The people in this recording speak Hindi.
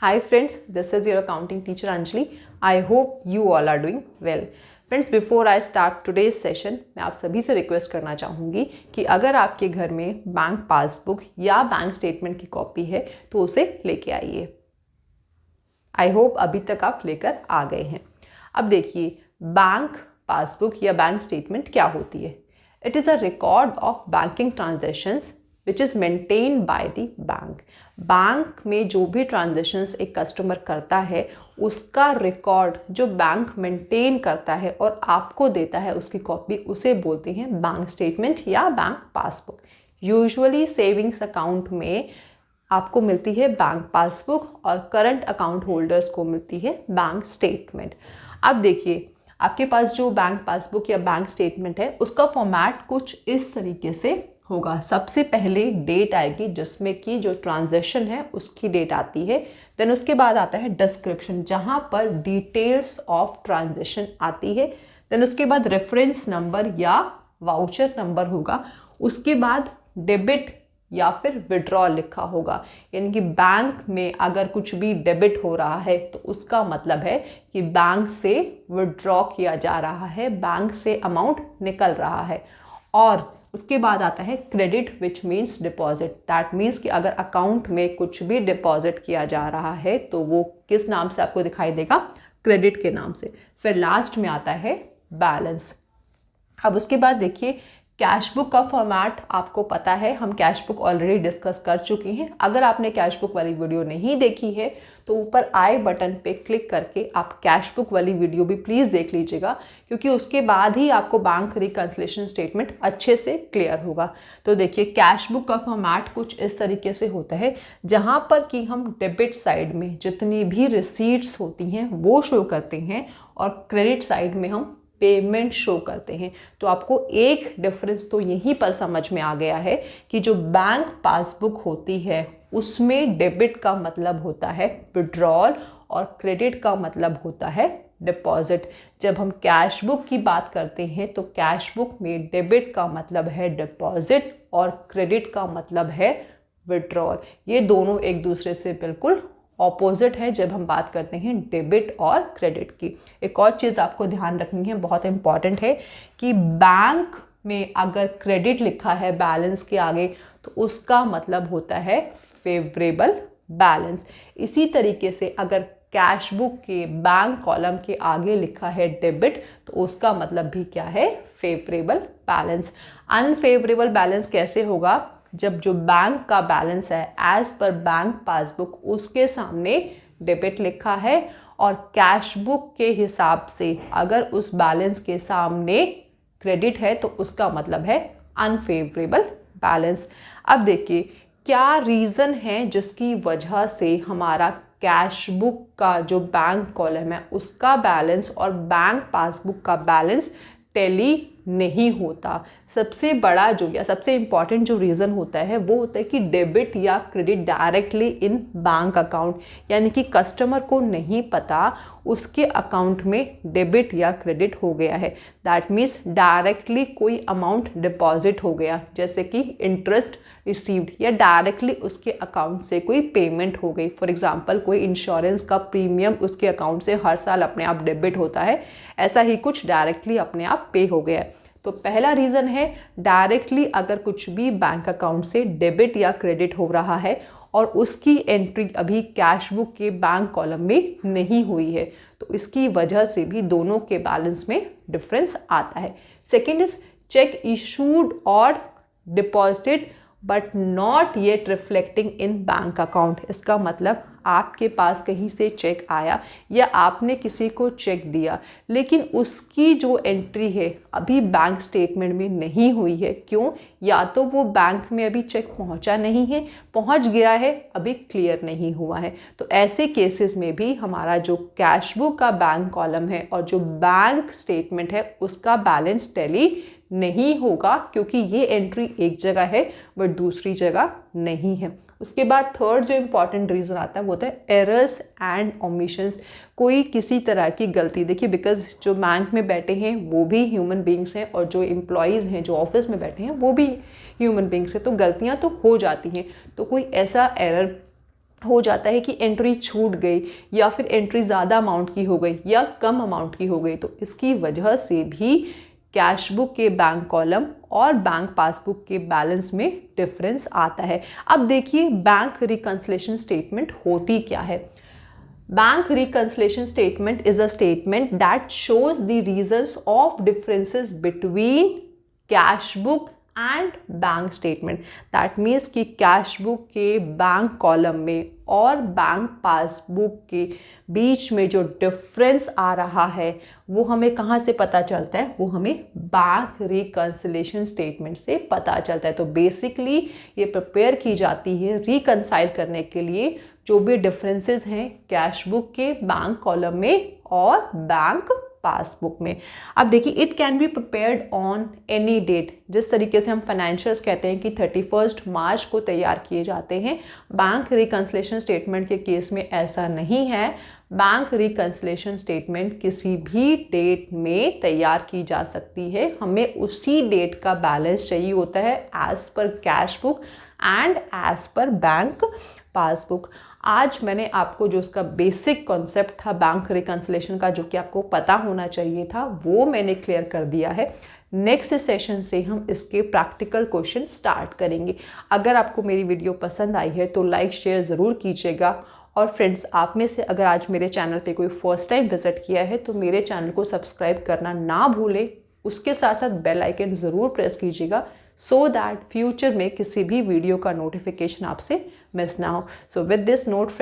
Hi friends, this is your accounting teacher Anjali. I hope you all are doing well. Friends, before I start today's session, मैं आप सभी से रिक्वेस्ट करना चाहूँगी कि अगर आपके घर में बैंक पासबुक या बैंक स्टेटमेंट की कॉपी है तो उसे लेके आइए। आई होप अभी तक आप लेकर आ गए हैं। अब देखिए, बैंक पासबुक या बैंक स्टेटमेंट क्या होती है। It is a record of banking transactions which is maintain by the bank. Bank में जो भी ट्रांजेक्शन्स एक कस्टमर करता है उसका रिकॉर्ड जो बैंक मेंटेन करता है और आपको देता है उसकी कॉपी, उसे बोलते हैं बैंक स्टेटमेंट या bank passbook. Usually savings account में आपको मिलती है बैंक पासबुक और करंट अकाउंट होल्डर्स को मिलती है बैंक स्टेटमेंट। अब देखिए, आपके पास जो बैंक पासबुक या बैंक स्टेटमेंट है उसका फॉर्मेट कुछ इस तरीके से होगा। सबसे पहले डेट आएगी जिसमें कि जो ट्रांजैक्शन है उसकी डेट आती है। देन उसके बाद आता है डिस्क्रिप्शन जहां पर डिटेल्स ऑफ ट्रांजैक्शन आती है। देन उसके बाद रेफरेंस नंबर या वाउचर नंबर होगा। उसके बाद डेबिट या फिर विड्रॉल लिखा होगा, यानी कि बैंक में अगर कुछ भी डेबिट हो रहा है तो उसका मतलब है कि बैंक से विड्रॉ किया जा रहा है, बैंक से अमाउंट निकल रहा है। और उसके बाद आता है credit which means deposit. That means कि अगर अकाउंट में कुछ भी डिपॉजिट किया जा रहा है तो वो किस नाम से आपको दिखाई देगा, क्रेडिट के नाम से। फिर लास्ट में आता है बैलेंस। अब उसके बाद देखिए, कैश बुक का फॉर्मेट आपको पता है, हम कैश बुक ऑलरेडी डिस्कस कर चुके हैं। अगर आपने कैश बुक वाली वीडियो नहीं देखी है तो ऊपर आई बटन पे क्लिक करके आप कैश बुक वाली वीडियो भी प्लीज़ देख लीजिएगा, क्योंकि उसके बाद ही आपको बैंक रिकंसिलिएशन स्टेटमेंट अच्छे से क्लियर होगा। तो देखिए, कैश बुक का फॉर्मेट कुछ इस तरीके से होता है जहाँ पर कि हम डेबिट साइड में जितनी भी रिसीट्स होती हैं वो शो करते हैं और क्रेडिट साइड में हम पेमेंट शो करते हैं। तो आपको एक डिफरेंस तो यहीं पर समझ में आ गया है कि जो बैंक पासबुक होती है उसमें डेबिट का मतलब होता है विड्रॉल और क्रेडिट का मतलब होता है डिपॉजिट। जब हम कैश बुक की बात करते हैं तो कैश बुक में डेबिट का मतलब है डिपॉजिट और क्रेडिट का मतलब है विड्रॉल। ये दोनों एक दूसरे से बिल्कुल ऑपोजिट है जब हम बात करते हैं डेबिट और क्रेडिट की। एक और चीज़ आपको ध्यान रखनी है, बहुत इंपॉर्टेंट है, कि बैंक में अगर क्रेडिट लिखा है बैलेंस के आगे तो उसका मतलब होता है फेवरेबल बैलेंस। इसी तरीके से अगर कैश बुक के बैंक कॉलम के आगे लिखा है डेबिट तो उसका मतलब भी क्या है, फेवरेबल बैलेंस। अनफेवरेबल बैलेंस कैसे होगा, जब जो बैंक का बैलेंस है एज पर बैंक पासबुक उसके सामने डेबिट लिखा है और कैश बुक के हिसाब से अगर उस बैलेंस के सामने क्रेडिट है तो उसका मतलब है अनफेवरेबल बैलेंस। अब देखिए, क्या रीज़न है जिसकी वजह से हमारा कैश बुक का जो बैंक कॉलम है उसका बैलेंस और बैंक पासबुक का बैलेंस टैली नहीं होता। सबसे बड़ा जो या सबसे इम्पॉर्टेंट जो रीज़न होता है वो होता है कि डेबिट या credit directly in bank account, यानी कि कस्टमर को नहीं पता उसके अकाउंट में डेबिट या क्रेडिट हो गया है। दैट मीन्स डायरेक्टली कोई अमाउंट डिपॉजिट हो गया, जैसे कि इंटरेस्ट रिसीव्ड, या डायरेक्टली उसके अकाउंट से कोई पेमेंट हो गई। फॉर एग्जांपल, कोई इंश्योरेंस का प्रीमियम उसके अकाउंट से हर साल अपने आप डेबिट होता है, ऐसा ही कुछ डायरेक्टली अपने आप पे हो गया। तो पहला रीज़न है, डायरेक्टली अगर कुछ भी बैंक अकाउंट से डेबिट या क्रेडिट हो रहा है और उसकी एंट्री अभी कैश बुक के बैंक कॉलम में नहीं हुई है तो इसकी वजह से भी दोनों के बैलेंस में डिफरेंस आता है। सेकेंड इज चेक इशूड और deposited but not yet reflecting in bank account. इसका मतलब आपके पास कहीं से चेक आया या आपने किसी को चेक दिया लेकिन उसकी जो एंट्री है अभी बैंक स्टेटमेंट में नहीं हुई है। क्यों? या तो वो बैंक में अभी चेक पहुंचा नहीं है, पहुंच गया है अभी क्लियर नहीं हुआ है। तो ऐसे केसेस में भी हमारा जो कैश बुक का बैंक कॉलम है और जो बैंक स्टेटमेंट है उसका बैलेंस टैली नहीं होगा, क्योंकि ये एंट्री एक जगह है बट दूसरी जगह नहीं है। उसके बाद थर्ड जो इम्पॉर्टेंट रीज़न आता है वो होता है एरर्स एंड ओमिशंस। कोई किसी तरह की गलती, देखिए बिकॉज जो बैंक में बैठे हैं वो भी ह्यूमन बींग्स हैं और जो एम्प्लॉयज़ हैं जो ऑफिस में बैठे हैं वो भी ह्यूमन बींग्स हैं, तो गलतियाँ तो हो जाती हैं। तो कोई ऐसा एरर हो जाता है कि एंट्री छूट गई या फिर एंट्री ज़्यादा अमाउंट की हो गई या कम अमाउंट की हो गई, तो इसकी वजह से भी कैश बुक के बैंक कॉलम और बैंक पासबुक के बैलेंस में डिफरेंस आता है। अब देखिए बैंक रिकंसिलिएशन स्टेटमेंट होती क्या है। Bank reconciliation statement is a statement that shows the reasons of differences between cash book and bank statement. That means कि कैश बुक के बैंक कॉलम में और बैंक पासबुक के बीच में जो डिफरेंस आ रहा है वो हमें कहाँ से पता चलता है, वो हमें बैंक रिकंसिलिएशन स्टेटमेंट से पता चलता है। तो बेसिकली ये प्रिपेयर की जाती है रिकंसाइल करने के लिए जो भी डिफरेंसेस हैं कैश बुक के बैंक कॉलम में और बैंक पासबुक में। अब देखिए it can be prepared on any date. जिस तरीके से हम फाइनेंशियल्स कहते हैं कि 31 मार्च को तैयार किए जाते हैं, बैंक रिकंसिलिएशन स्टेटमेंट के केस में ऐसा नहीं है। बैंक रिकंसिलिएशन स्टेटमेंट किसी भी डेट में तैयार की जा सकती है, हमें उसी डेट का बैलेंस चाहिए होता है as per cash book and as per bank passbook. आज मैंने आपको जो उसका बेसिक कॉन्सेप्ट था बैंक रिकंसिलिएशन का, जो कि आपको पता होना चाहिए था, वो मैंने क्लियर कर दिया है। नेक्स्ट सेशन से हम इसके प्रैक्टिकल क्वेश्चन स्टार्ट करेंगे। अगर आपको मेरी वीडियो पसंद आई है तो लाइक शेयर ज़रूर कीजिएगा। और फ्रेंड्स, आप में से अगर आज मेरे चैनल पे कोई फर्स्ट टाइम विजिट किया है तो मेरे चैनल को सब्सक्राइब करना ना भूलें। उसके साथ साथ बेल आइकन ज़रूर प्रेस कीजिएगा सो दैट फ्यूचर में किसी भी वीडियो का नोटिफिकेशन आपसे मिस ना हो। So with this note